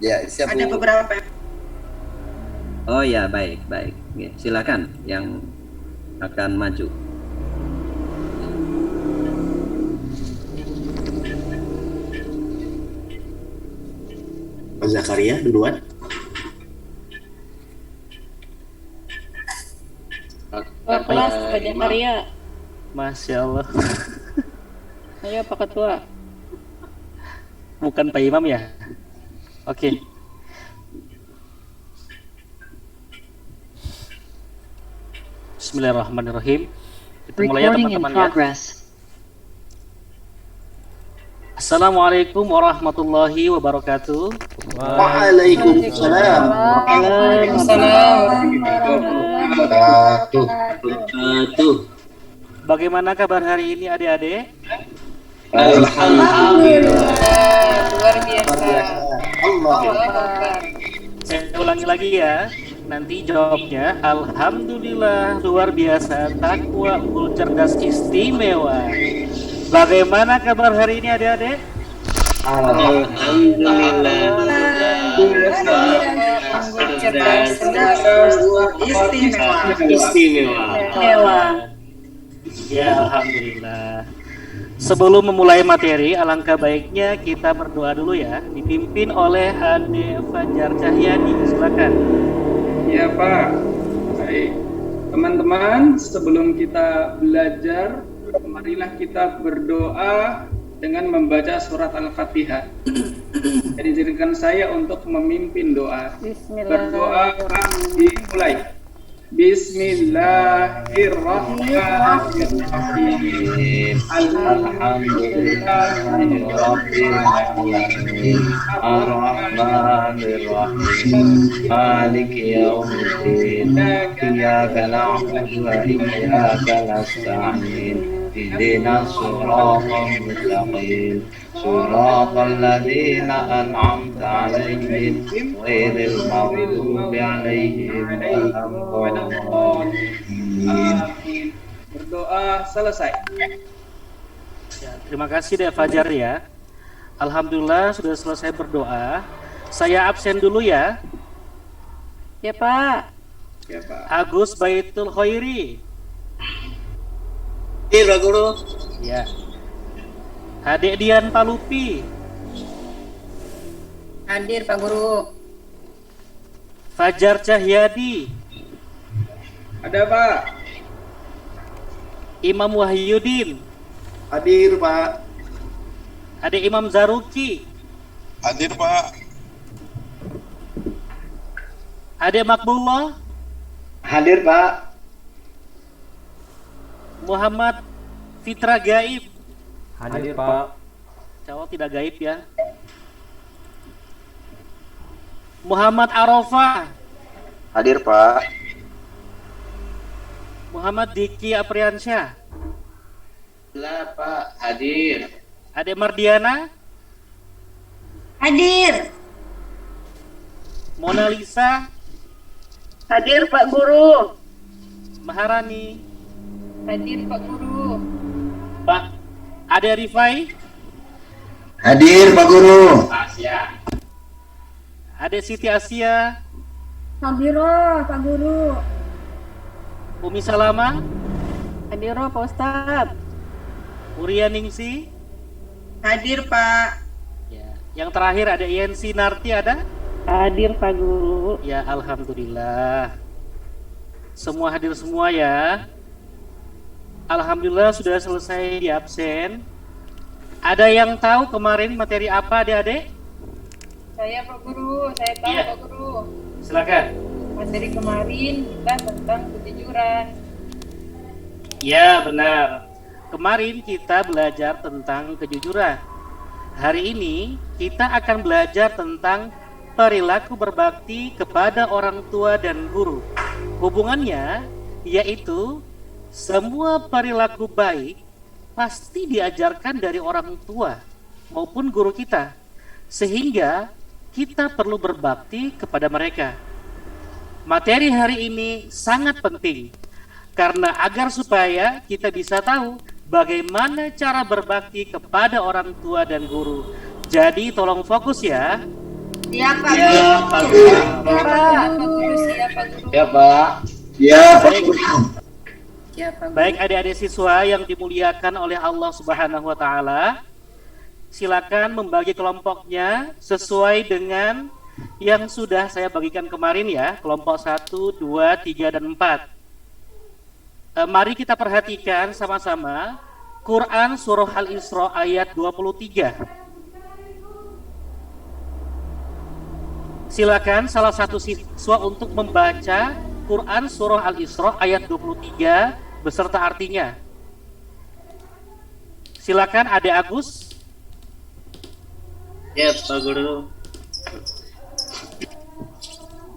Ya, siap Ada Bu. beberapa. Oh ya, baik, baik. Oke, silakan yang akan maju. Pak Zakaria duluan. Ketua kelas Pak Zakaria. Masya Allah. Ayo Pak Ketua. Bukan Pak Imam ya? Oke. Bismillahirrahmanirrahim. Kita mulai ya teman-teman ya. Assalamualaikum warahmatullahi wabarakatuh. Waalaikumsalam. Bagaimana kabar hari ini adik-adik? Alhamdulillah. Luar biasa. Allah. Saya ulangi lagi ya. Nanti jawabnya Alhamdulillah luar biasa, takwa, unggul, cerdas, istimewa. Bagaimana kabar hari ini adik-adik? Istimewa. Ya, alhamdulillah. Sebelum memulai materi, alangkah baiknya kita berdoa dulu ya, dipimpin oleh Ade Fajar Cahyadi. Silakan. Ya Pak, baik. Teman-teman, sebelum kita belajar, marilah kita berdoa dengan membaca surat Al-Fatihah. Jadi izinkan saya untuk memimpin doa. Berdoa dimulai. Bismillahirrahmanirrahim. Alhamdulillahirabbil alamin. Arrahmanirrahim. Maliki yaumiddin. Iyyaka na'budu wa iyyaka nasta'in. Ihdinas siratal mustaqim. Siratal ladzina an'amta 'alaihim ghairil maghdubi 'alaihim waladdallin. Berdoa selesai. Ya, terima kasih Dek Fajar ya. Alhamdulillah sudah selesai berdoa. Saya absen dulu ya. Ya Pak. Ya Pak. Agus Baitul Khairi. Hadir Pak Guru. Ya. Adik Dian Palupi. Hadir Pak Guru. Fajar Cahyadi. Ada Pak. Imam Wahyudin. Hadir Pak. Adik Imam Zaruki. Hadir Pak. Adik Makbullah. Hadir Pak. Muhammad Fitra Gaib. Hadir Pak. Cowok tidak gaib ya. Muhammad Arafah. Hadir Pak. Muhammad Diki Apriansyah. Lah Pak, hadir. Adik Mardiana. Hadir. Mona Lisa. Hadir Pak Guru. Maharani. Hadir Pak Guru. Pak Ade Rifai. Hadir Pak Guru. Ade Siti Asia. Hadir Pak Guru. Umi Salama. Hadir Pak Ustadz. Uria Ningsi. Hadir Pak. Ya. Yang terakhir ada Yensi Narti ada? Hadir Pak Guru. Ya, alhamdulillah. Semua hadir semua ya. Alhamdulillah sudah selesai di absen. Ada yang tahu kemarin materi apa adik-adik? Saya Pak Guru, saya tahu Iya. Pak Guru. Silakan. Materi kemarin kita tentang kejujuran. Ya, benar. Kemarin kita belajar tentang kejujuran. Hari ini kita akan belajar tentang perilaku berbakti kepada orang tua dan guru. Hubungannya yaitu semua perilaku baik pasti diajarkan dari orang tua maupun guru kita, sehingga kita perlu berbakti kepada mereka. Materi hari ini sangat penting karena agar supaya kita bisa tahu bagaimana cara berbakti kepada orang tua dan guru. Jadi tolong fokus ya. Siapa Pak guru? Guru. Siapa guru? Ya, Pak. Ya, Pak Baik. Guru. Siapa guru? Baik adik-adik siswa yang dimuliakan oleh Allah Subhanahu wa taala, silakan membagi kelompoknya sesuai dengan yang sudah saya bagikan kemarin ya, kelompok 1, 2, 3 dan 4. Mari kita perhatikan sama-sama Quran surah Al-Isra ayat 23. Silakan salah satu siswa untuk membaca Quran surah Al-Isra ayat 23 beserta artinya. Silakan Ade Agus. Ya, Pak Guru.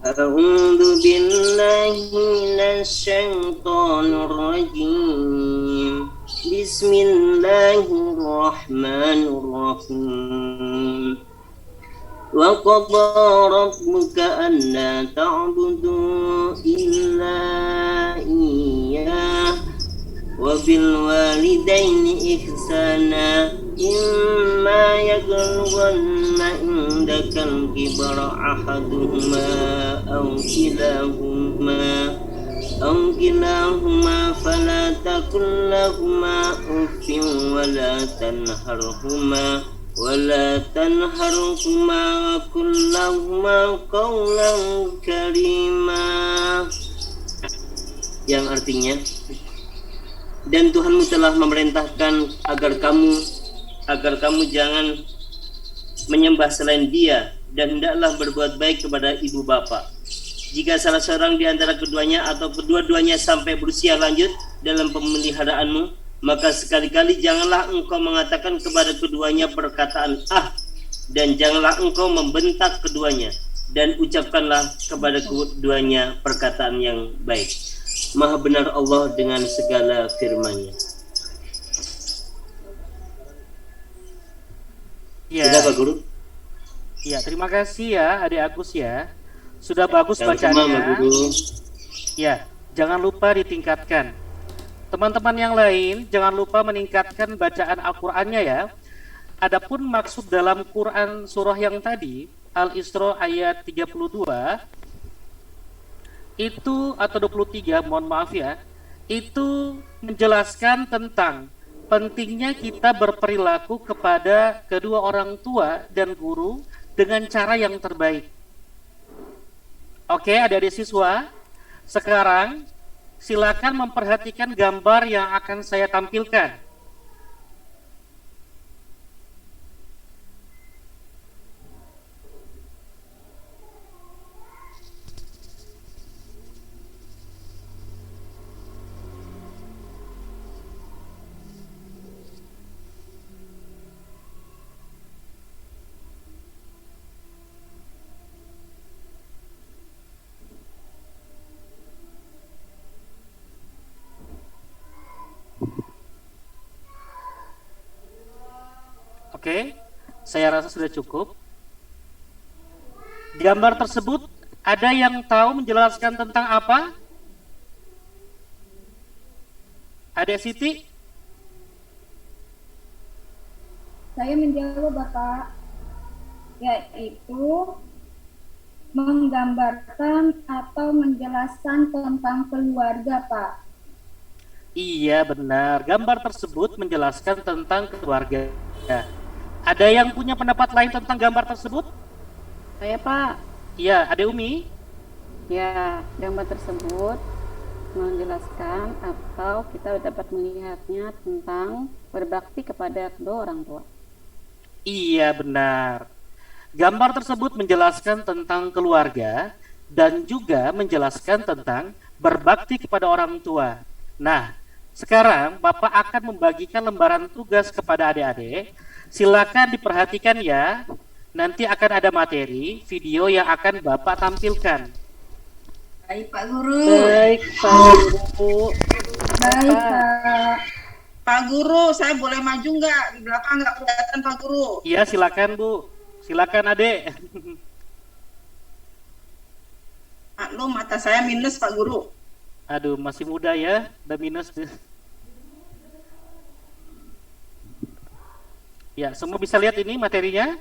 A'udzu billahi minasyaitonir rajim. Bismillahirrahmanirrahim. Wa qadara rabbuka alla ta'budu illa iyyah wa bil walidaini ihsana imma yablughanna indakal kibara ahaduhuma aw kilahuma fala takul lahuma uffin wa la tanharhuma wa qul lahuma qawlan karima, yang artinya, dan Tuhanmu telah memerintahkan agar kamu jangan menyembah selain Dia, dan hendaklah berbuat baik kepada ibu bapa. Jika salah seorang di antara keduanya atau kedua-duanya sampai berusia lanjut dalam pemeliharaanmu, maka sekali-kali janganlah engkau mengatakan kepada keduanya perkataan dan janganlah engkau membentak keduanya, dan ucapkanlah kepada keduanya perkataan yang baik. Maha benar Allah dengan segala firman-Nya. Ya. Sudah Pak Guru? Ya, terima kasih ya Ade Agus ya. Sudah bagus Sama-sama, Pak bacaannya. Guru. Ya, jangan lupa ditingkatkan. Teman-teman yang lain, jangan lupa meningkatkan bacaan Al-Qur'annya ya. Adapun maksud dalam Quran surah yang tadi, Al-Isra ayat 32 itu atau 23, mohon maaf ya, itu menjelaskan tentang pentingnya kita berperilaku kepada kedua orang tua dan guru dengan cara yang terbaik. Oke, adik-adik siswa, sekarang silakan memperhatikan gambar yang akan saya tampilkan. Oke, saya rasa sudah cukup. Di gambar tersebut ada yang tahu menjelaskan tentang apa? Adek Siti? Saya menjawab Bapak, yaitu menggambarkan atau menjelaskan tentang keluarga Pak. Iya benar, gambar tersebut menjelaskan tentang keluarga. Ada yang punya pendapat lain tentang gambar tersebut? Saya Pak. Iya, Ade Umi? Ya, gambar tersebut menjelaskan atau kita dapat melihatnya tentang berbakti kepada kedua orang tua. Iya benar. Gambar tersebut menjelaskan tentang keluarga dan juga menjelaskan tentang berbakti kepada orang tua. Nah, sekarang Bapak akan membagikan lembaran tugas kepada adik-adik. Silakan diperhatikan ya. Nanti akan ada materi video yang akan Bapak tampilkan. Baik Pak Guru. Baik, Pak Guru. Baik Pak. Pak Guru, saya boleh maju nggak? Di belakang nggak kelihatan Pak Guru. Iya, silakan Bu. Silakan Adek. Maklum, mata saya minus Pak Guru. Aduh, masih muda ya, udah minus. Ya, semua bisa lihat ini materinya?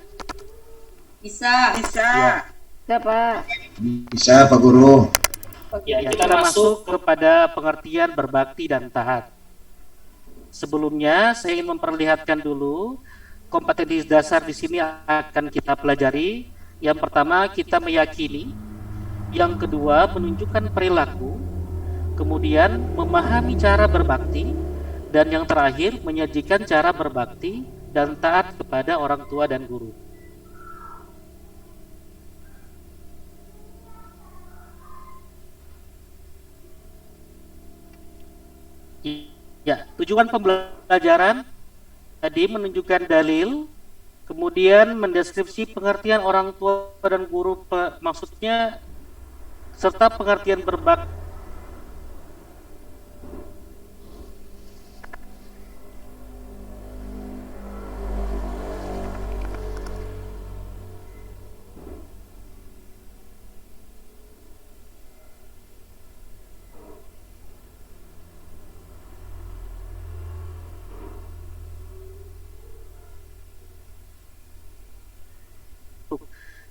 Bisa. Ya. Bisa, Pak. Bisa, Pak Guru. Ya, kita masuk kepada pengertian berbakti dan taat. Sebelumnya, saya ingin memperlihatkan dulu kompetensi dasar di sini akan kita pelajari. Yang pertama, kita meyakini. Yang kedua, menunjukkan perilaku. Kemudian, memahami cara berbakti. Dan yang terakhir, menyajikan cara berbakti dan taat kepada orang tua dan guru. Ya, tujuan pembelajaran tadi menunjukkan dalil, kemudian mendeskripsi pengertian orang tua dan guru, maksudnya serta pengertian berbakti.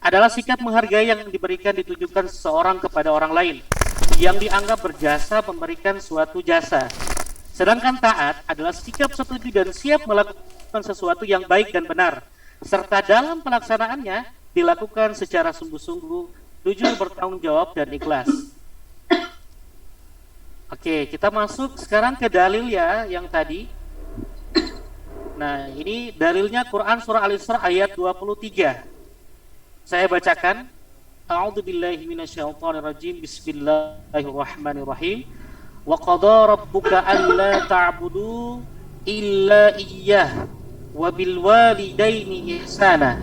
Adalah sikap menghargai yang diberikan ditujukan seseorang kepada orang lain yang dianggap berjasa memberikan suatu jasa. Sedangkan taat adalah sikap setuju dan siap melakukan sesuatu yang baik dan benar, serta dalam pelaksanaannya dilakukan secara sungguh-sungguh, jujur, bertanggung jawab, dan ikhlas. Oke, kita masuk sekarang ke dalil ya yang tadi. Nah, ini dalilnya Quran surah Al-Isra ayat 23. Saya bacakan. A'udzubillahi minasyaitonirrajim. Bismillahirrahmanirrahim. Wa qadara rabbuka alla ta'budu illa iyyah wa bil walidaini ihsana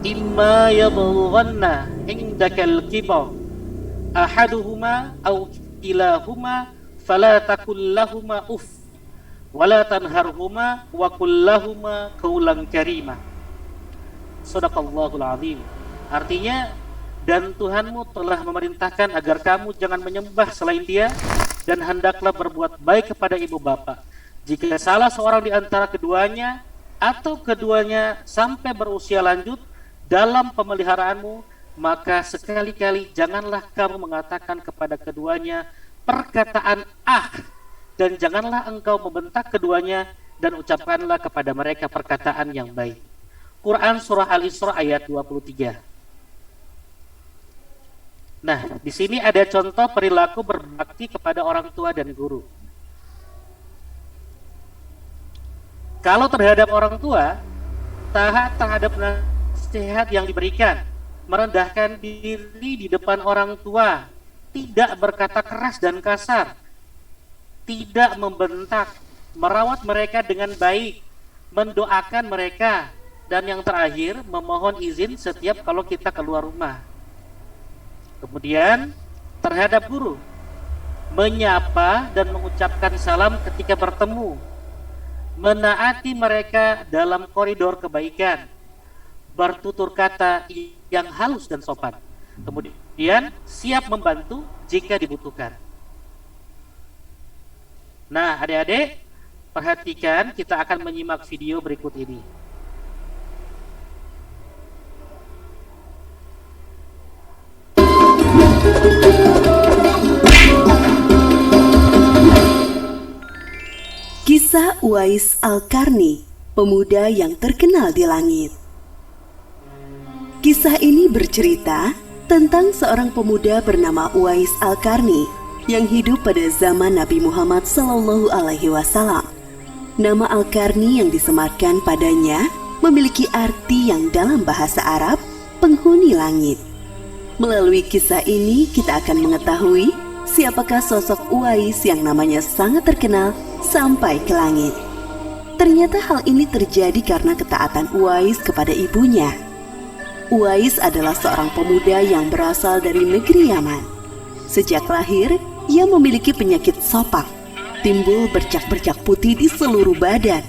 imma yablughanna indakal kibar ahaduhuma aw kilahuma fala takul lahumā uff wa la tanharhuma wa qul lahumā qawlan karīmah. Shadaqallahul azim. Artinya, dan Tuhanmu telah memerintahkan agar kamu jangan menyembah selain Dia, dan hendaklah berbuat baik kepada ibu bapa. Jika salah seorang di antara keduanya atau keduanya sampai berusia lanjut dalam pemeliharaanmu, maka sekali-kali janganlah kamu mengatakan kepada keduanya perkataan dan janganlah engkau membentak keduanya, dan ucapkanlah kepada mereka perkataan yang baik. Quran surah Al-Isra ayat 23. Nah, di sini ada contoh perilaku berbakti kepada orang tua dan guru. Kalau terhadap orang tua, taat terhadap nasihat yang diberikan, merendahkan diri di depan orang tua, tidak berkata keras dan kasar, tidak membentak, merawat mereka dengan baik, mendoakan mereka, dan yang terakhir, memohon izin setiap kalau kita keluar rumah. Kemudian terhadap guru, menyapa dan mengucapkan salam ketika bertemu, menaati mereka dalam koridor kebaikan, bertutur kata yang halus dan sopan, kemudian siap membantu jika dibutuhkan. Nah, adik-adik, perhatikan, kita akan menyimak video berikut ini. Kisah Uwais Al-Qarni, pemuda yang terkenal di langit. Kisah ini bercerita tentang seorang pemuda bernama Uwais Al-Qarni yang hidup pada zaman Nabi Muhammad SAW. Nama Al-Qarni yang disematkan padanya memiliki arti yang dalam bahasa Arab, penghuni langit. Melalui kisah ini kita akan mengetahui siapakah sosok Uwais yang namanya sangat terkenal sampai ke langit. Ternyata hal ini terjadi karena ketaatan Uwais kepada ibunya. Uwais adalah seorang pemuda yang berasal dari negeri Yaman. Sejak lahir, ia memiliki penyakit sopak, timbul bercak-bercak putih di seluruh badan.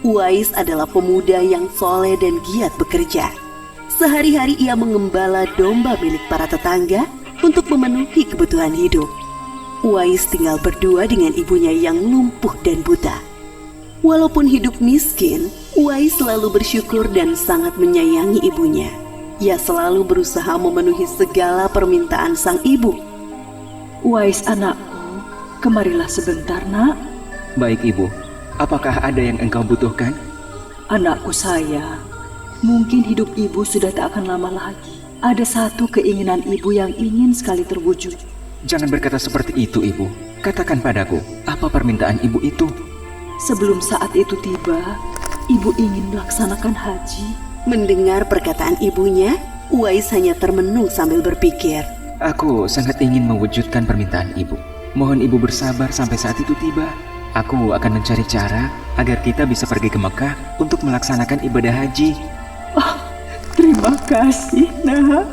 Uwais adalah pemuda yang soleh dan giat bekerja. Sehari-hari ia mengembala domba milik para tetangga untuk memenuhi kebutuhan hidup. Uwais tinggal berdua dengan ibunya yang lumpuh dan buta. Walaupun hidup miskin, Uwais selalu bersyukur dan sangat menyayangi ibunya. Ia selalu berusaha memenuhi segala permintaan sang ibu. Uwais anakku, kemarilah sebentar nak. Baik ibu, apakah ada yang engkau butuhkan? Anakku sayang, mungkin hidup ibu sudah tak akan lama lagi. Ada satu keinginan ibu yang ingin sekali terwujud. Jangan berkata seperti itu ibu. Katakan padaku, apa permintaan ibu itu? Sebelum saat itu tiba, ibu ingin melaksanakan haji. Mendengar perkataan ibunya, Uwais hanya termenung sambil berpikir. Aku sangat ingin mewujudkan permintaan ibu. Mohon ibu bersabar sampai saat itu tiba. Aku akan mencari cara agar kita bisa pergi ke Mekah untuk melaksanakan ibadah haji. Oh, terima kasih, nak.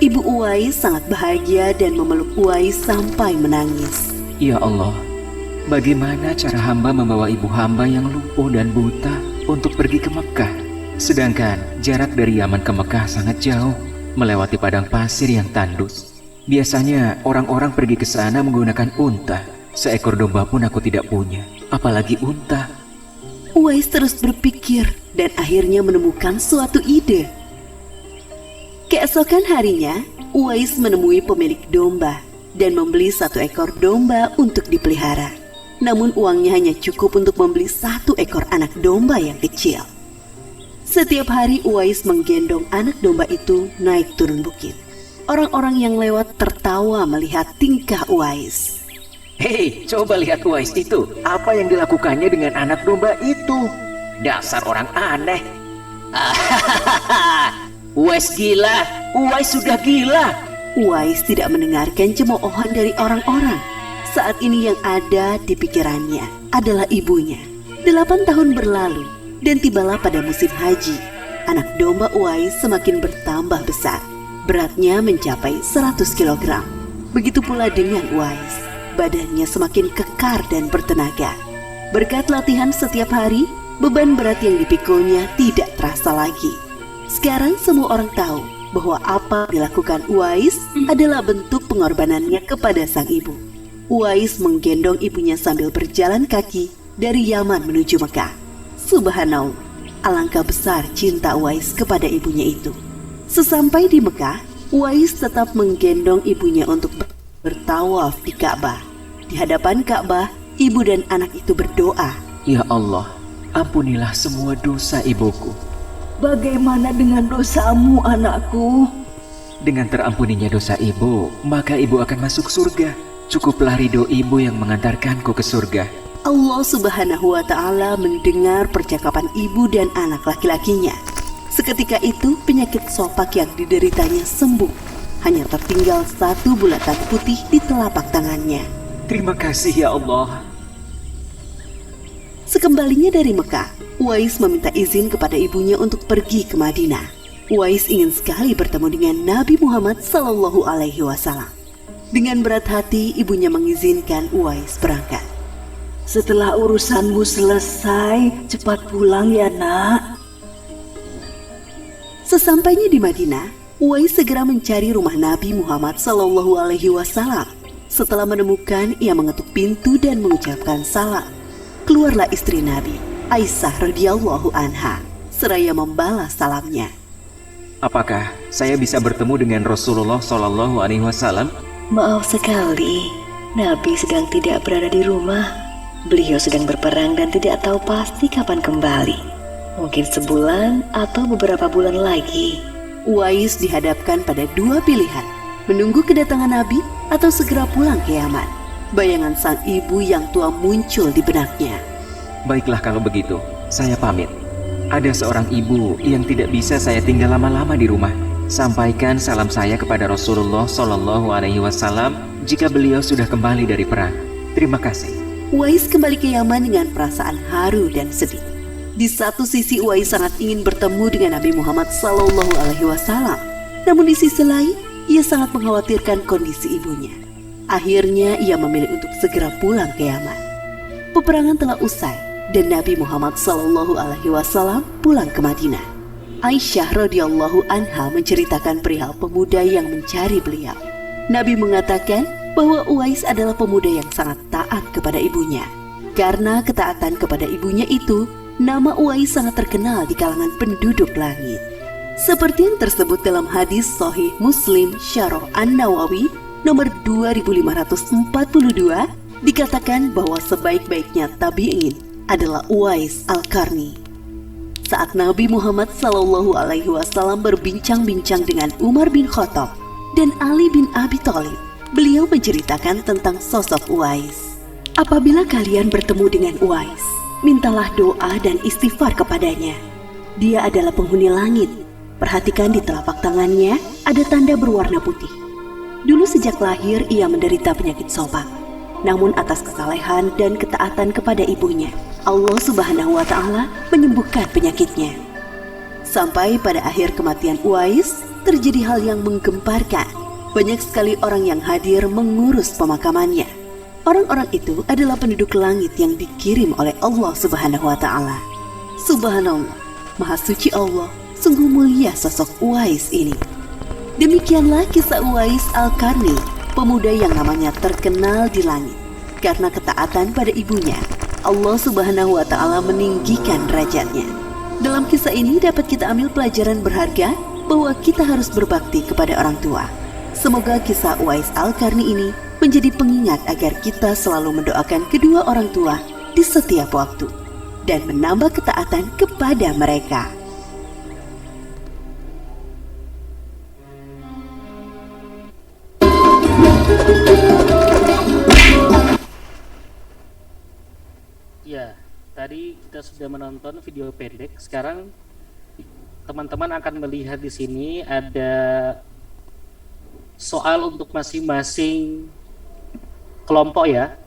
Ibu Uwais sangat bahagia dan memeluk Uwais sampai menangis. Ya Allah, bagaimana cara hamba membawa ibu hamba yang lumpuh dan buta untuk pergi ke Mekah? Sedangkan jarak dari Yaman ke Mekah sangat jauh, melewati padang pasir yang tandus. Biasanya orang-orang pergi ke sana menggunakan unta. Seekor domba pun aku tidak punya, apalagi unta. Uwais terus berpikir dan akhirnya menemukan suatu ide. Keesokan harinya, Uwais menemui pemilik domba dan membeli 1 ekor domba untuk dipelihara. Namun uangnya hanya cukup untuk membeli 1 ekor anak domba yang kecil. Setiap hari Uwais menggendong anak domba itu naik turun bukit. Orang-orang yang lewat tertawa melihat tingkah Uwais. Hei, coba lihat Uwais itu. Apa yang dilakukannya dengan anak domba itu? Dasar orang aneh. Uwais gila. Uwais sudah gila. Uwais tidak mendengarkan cemoohan dari orang-orang. Saat ini yang ada di pikirannya adalah ibunya. 8 tahun berlalu dan tibalah pada musim haji. Anak domba Uwais semakin bertambah besar. Beratnya mencapai 100 kg. Begitu pula dengan Uwais. Badannya semakin kekar dan bertenaga. Berkat latihan setiap hari, beban berat yang dipikulnya tidak terasa lagi. Sekarang semua orang tahu bahwa apa yang dilakukan Uwais adalah bentuk pengorbanannya kepada sang ibu. Uwais menggendong ibunya sambil berjalan kaki dari Yaman menuju Mekah. Subhanallah, alangkah besar cinta Uwais kepada ibunya itu. Sesampai di Mekah, Uwais tetap menggendong ibunya untuk bertawaf di Ka'bah. Di hadapan Ka'bah, ibu dan anak itu berdoa. Ya Allah, ampunilah semua dosa ibuku. Bagaimana dengan dosamu, anakku? Dengan terampuninya dosa ibu, maka ibu akan masuk surga. Cukuplah ridho ibu yang mengantarkanku ke surga. Allah Subhanahu wa Ta'ala mendengar percakapan ibu dan anak laki-lakinya. Seketika itu, penyakit sopak yang dideritanya sembuh. Hanya tertinggal 1 bulatan putih di telapak tangannya. Terima kasih ya Allah. Sekembalinya dari Mekah, Uwais meminta izin kepada ibunya untuk pergi ke Madinah. Uwais ingin sekali bertemu dengan Nabi Muhammad SAW. Dengan berat hati, ibunya mengizinkan Uwais berangkat. Setelah urusanmu selesai, cepat pulang ya nak. Sesampainya di Madinah, Uwais segera mencari rumah Nabi Muhammad SAW. Setelah menemukan, ia mengetuk pintu dan mengucapkan salam. Keluarlah istri Nabi, Aisyah radhiyallahu anha, seraya membalas salamnya. Apakah saya bisa bertemu dengan Rasulullah SAW? Maaf sekali, Nabi sedang tidak berada di rumah. Beliau sedang berperang dan tidak tahu pasti kapan kembali. Mungkin sebulan atau beberapa bulan lagi. Uwais dihadapkan pada 2 pilihan, menunggu kedatangan Nabi atau segera pulang ke Yaman. Bayangan sang ibu yang tua muncul di benaknya. Baiklah kalau begitu, saya pamit. Ada seorang ibu yang tidak bisa saya tinggal lama-lama di rumah. Sampaikan salam saya kepada Rasulullah SAW jika beliau sudah kembali dari perang. Terima kasih. Uwais kembali ke Yaman dengan perasaan haru dan sedih. Di satu sisi Uwais sangat ingin bertemu dengan Nabi Muhammad SAW. Namun di sisi lain, ia sangat mengkhawatirkan kondisi ibunya. Akhirnya ia memilih untuk segera pulang ke Yaman. Peperangan telah usai dan Nabi Muhammad SAW pulang ke Madinah. Aisyah radhiyallahu anha menceritakan perihal pemuda yang mencari beliau. Nabi mengatakan bahwa Uwais adalah pemuda yang sangat taat kepada ibunya. Karena ketaatan kepada ibunya itu, nama Uwais sangat terkenal di kalangan penduduk langit. Seperti yang tersebut dalam hadis Sahih Muslim Syarah An-Nawawi nomor 2542, dikatakan bahwa sebaik-baiknya tabi'in adalah Uwais Al-Qarni. Saat Nabi Muhammad SAW berbincang-bincang dengan Umar bin Khattab dan Ali bin Abi Thalib, beliau menceritakan tentang sosok Uwais. Apabila kalian bertemu dengan Uwais, mintalah doa dan istighfar kepadanya. Dia adalah penghuni langit. Perhatikan di telapak tangannya ada tanda berwarna putih. Dulu sejak lahir ia menderita penyakit sopak. Namun atas kesalehan dan ketaatan kepada ibunya, Allah Subhanahu wa Ta'ala menyembuhkan penyakitnya. Sampai pada akhir kematian Uwais, terjadi hal yang menggemparkan. Banyak sekali orang yang hadir mengurus pemakamannya. Orang-orang itu adalah penduduk langit yang dikirim oleh Allah Subhanahu wa Ta'ala. Subhanallah, Maha Suci Allah, sungguh mulia sosok Uwais ini. Demikianlah kisah Uwais Al-Qarni, pemuda yang namanya terkenal di langit. Karena ketaatan pada ibunya, Allah Subhanahu wa Ta'ala meninggikan derajatnya. Dalam kisah ini dapat kita ambil pelajaran berharga bahwa kita harus berbakti kepada orang tua. Semoga kisah Uwais Al-Qarni ini menjadi pengingat agar kita selalu mendoakan kedua orang tua di setiap waktu dan menambah ketaatan kepada mereka. Ya, tadi kita sudah menonton video pendek. Sekarang teman-teman akan melihat di sini ada soal untuk masing-masing kelompok ya.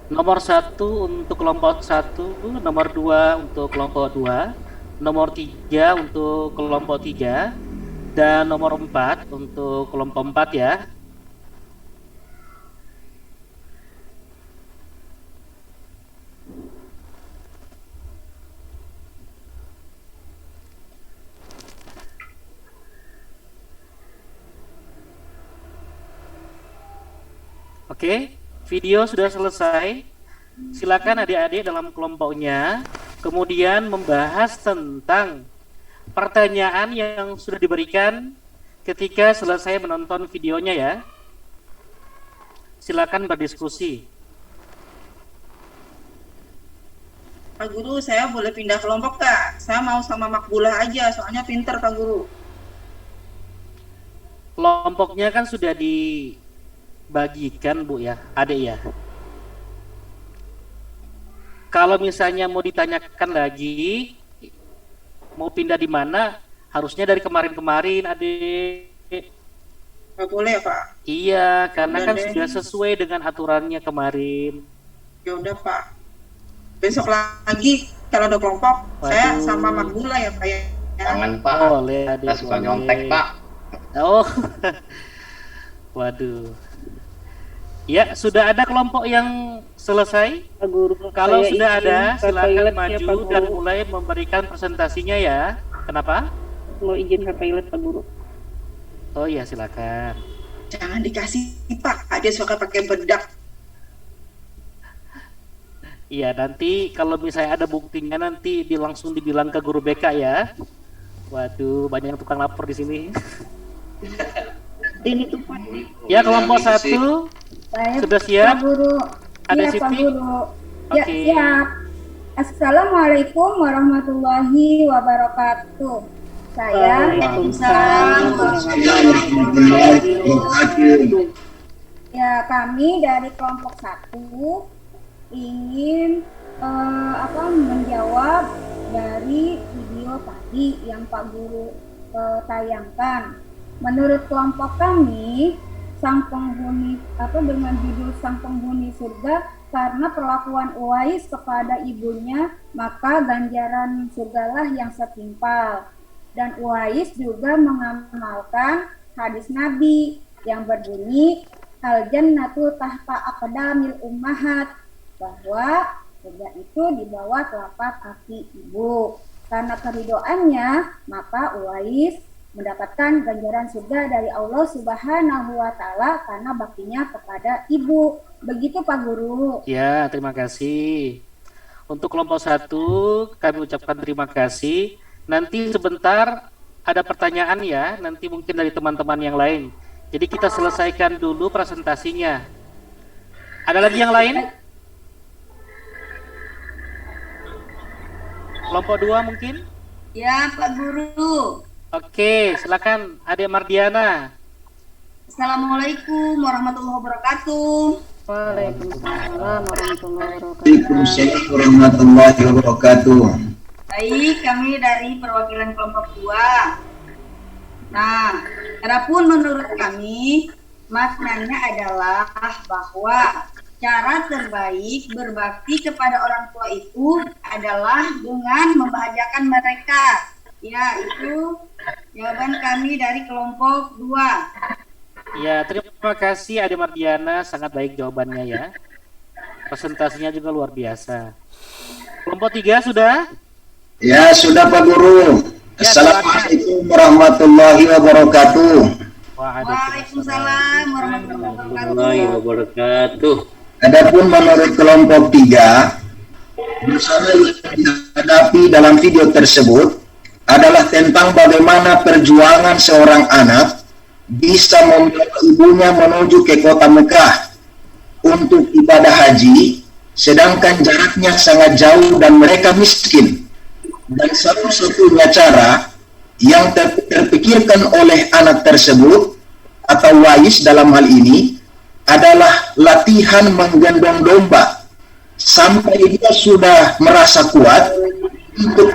Nomor 1 untuk kelompok 1, nomor 2 untuk kelompok 2, nomor 3 untuk kelompok 3, dan nomor 4 untuk kelompok 4 ya. Oke, video sudah selesai. Silakan adik-adik dalam kelompoknya kemudian membahas tentang pertanyaan yang sudah diberikan ketika selesai menonton videonya ya. Silakan berdiskusi. Pak Guru, saya boleh pindah kelompok Kak? Saya mau sama Makbulah aja, soalnya pinter Pak Guru. Kelompoknya kan sudah dibagikan Bu ya, adik ya. Kalau misalnya mau ditanyakan lagi, mau pindah di mana, harusnya dari kemarin-kemarin adik. Nggak boleh Pak? Iya, karena Udah kan deh. sudah sesuai dengan aturannya kemarin. Ya udah Pak. Besok lagi kalau ada kelompok, saya sama Makbulah ya Pak ya. Jangan Pak, Boleh adik, kita suka boleh. nyontek Pak. Oh, waduh. Ya, sudah ada kelompok yang selesai? Pak Guru, Kalau saya sudah izin ada, ke silakan toilet ya, maju Pak Guru. dan mulai memberikan presentasinya ya. Kenapa? Mau izin ke toilet Pak Guru. Oh iya, silakan. Jangan dikasih Pak, dia suka pakai bedak. Iya, nanti kalau misalnya ada buktinya nanti langsung dibilang ke guru BK ya. Waduh, banyak yang tukang lapor di sini. Ini tuh Pak. Ya, kelompok 1 sudah siap? Pak Guru. Ada Iya, Pak Siti? Guru. Ya, Oke. siap. Assalamualaikum warahmatullahi wabarakatuh. Saya ya, kami dari kelompok 1 ingin menjawab dari video tadi yang Pak Guru tayangkan. Menurut kelompok kami, sang penghuni dengan judul sang penghuni surga, karena perlakuan Uwais kepada ibunya, maka ganjaran surgalah yang setimpal. Dan Uwais juga mengamalkan hadis Nabi yang berbunyi al jannatu tahta aqdamil ummahat, bahwa surga itu di bawah telapak kaki ibu. Karena keridoannya, maka Uwais mendapatkan ganjaran surga dari Allah Subhanahu wa Ta'ala karena baktinya kepada ibu. Begitu Pak Guru. Ya, terima kasih. Untuk kelompok 1 kami ucapkan terima kasih. Nanti sebentar ada pertanyaan ya, nanti mungkin dari teman-teman yang lain. Jadi kita selesaikan dulu presentasinya. Ada lagi yang lain? Kelompok 2 mungkin? Ya, Pak Guru. Oke, silakan Adik Mardiana. Assalamualaikum warahmatullahi wabarakatuh. Waalaikumsalam warahmatullahi wabarakatuh. Waalaikumsalam warahmatullahi wabarakatuh. Baik, kami dari perwakilan kelompok 2. Nah, adapun menurut kami, maknanya adalah bahwa cara terbaik berbakti kepada orang tua itu adalah dengan membahagiakan mereka. Ya, itu jawaban kami dari kelompok 2. Ya, terima kasih Ade Mardiana, sangat baik jawabannya ya. Presentasinya juga luar biasa. Kelompok 3 sudah? Ya, sudah Pak Guru. Assalamualaikum warahmatullahi wabarakatuh. Waalaikumsalam warahmatullahi wabarakatuh. Adapun menurut kelompok 3, masalah yang dihadapi dalam video tersebut adalah tentang bagaimana perjuangan seorang anak bisa membawa ibunya menuju ke kota Mekah untuk ibadah haji, sedangkan jaraknya sangat jauh dan mereka miskin. Dan satu-satunya cara yang terpikirkan oleh anak tersebut atau Wais dalam hal ini adalah latihan menggendong domba sampai dia sudah merasa kuat untuk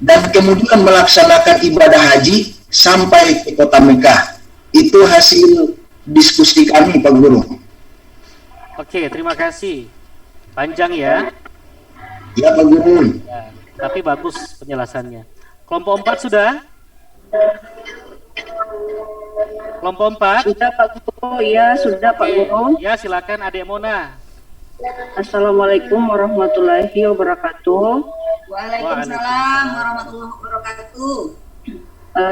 dan kemudian melaksanakan ibadah haji sampai ke kota Mekah. Itu hasil diskusi kami, Pak Guru. Oke, terima kasih. Panjang ya. Ya, Pak Guru. Ya, tapi bagus penjelasannya. Kelompok 4 sudah? Kelompok 4? Sudah Pak Guru, ya sudah Pak Guru. Ya, silakan Adik Mona. Assalamualaikum warahmatullahi wabarakatuh. Waalaikumsalam warahmatullahi wabarakatuh.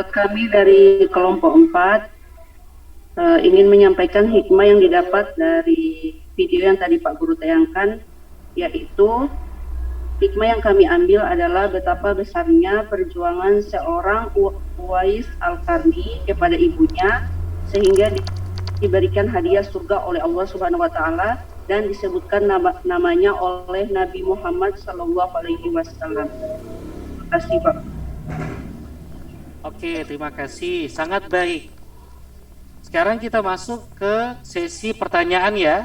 Kami dari kelompok 4 ingin menyampaikan hikmah yang didapat dari video yang tadi Pak Guru tayangkan, yaitu hikmah yang kami ambil adalah betapa besarnya perjuangan seorang Uwais Al-Qarni kepada ibunya sehingga diberikan hadiah surga oleh Allah Subhanahu wa taala dan disebutkan namanya oleh Nabi Muhammad sallallahu alaihi wasallam. Terima kasih, Pak. Oke, terima kasih. Sangat baik. Sekarang kita masuk ke sesi pertanyaan ya.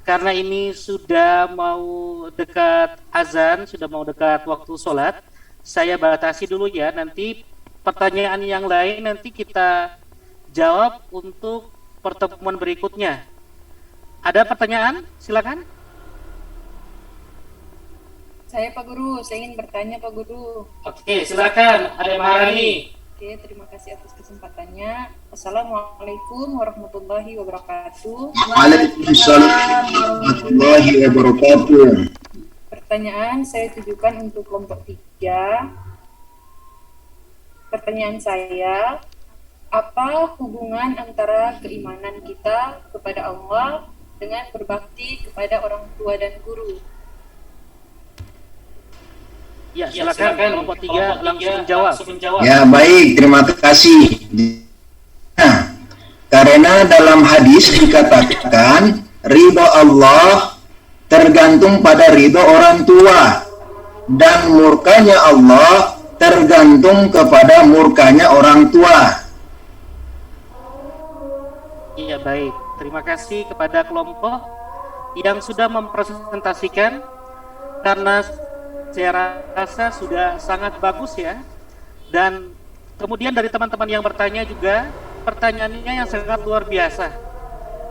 Karena ini sudah mau dekat azan, sudah mau dekat waktu sholat, saya batasi dulu ya. Nanti pertanyaan yang lain nanti kita jawab untuk pertemuan berikutnya. Ada pertanyaan? Silakan. Saya Pak Guru, saya ingin bertanya Pak Guru. Oke, silakan. Ada Maharani. Oke, terima kasih atas kesempatannya. Assalamualaikum warahmatullahi wabarakatuh. Waalaikumsalam warahmatullahi wabarakatuh. Pertanyaan saya tujukan untuk kelompok 3. Pertanyaan saya, apa hubungan antara keimanan kita kepada Allah dengan berbakti kepada orang tua dan guru? Ya, silakan kelompok 3 langsung menjawab. Ya, baik, terima kasih. Nah, karena dalam hadis dikatakan ridho Allah tergantung pada ridho orang tua dan murkanya Allah tergantung kepada murkanya orang tua. Iya, baik. Terima kasih kepada kelompok yang sudah mempresentasikan, karena saya rasa sudah sangat bagus ya. Dan kemudian dari teman-teman yang bertanya juga, pertanyaannya yang sangat luar biasa.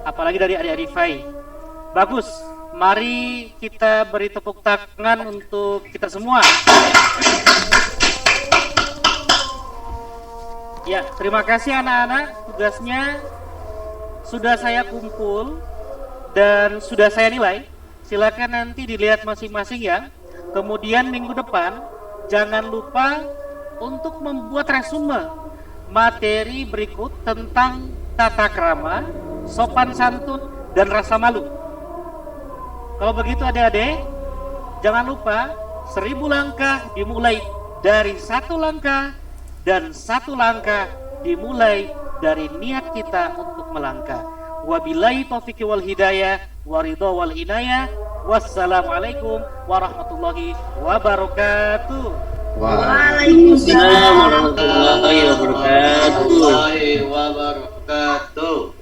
Apalagi dari adik-adik Fai. Bagus. Mari kita beri tepuk tangan untuk kita semua. Ya, terima kasih anak-anak. Tugasnya sudah saya kumpul dan sudah saya nilai. Silakan nanti dilihat masing-masing ya. Kemudian minggu depan jangan lupa untuk membuat resume materi berikut tentang tata krama, sopan santun, dan rasa malu. Kalau begitu adik-adik, jangan lupa 1000 langkah dimulai dari satu langkah, dan satu langkah dimulai dari niat kita untuk melangkah. Wabillahi taufiq wal hidayah, waridho wal inayah. Wassalamualaikum warahmatullahi wabarakatuh. Waalaikumsalam warahmatullahi wabarakatuh. Wabarakatuh.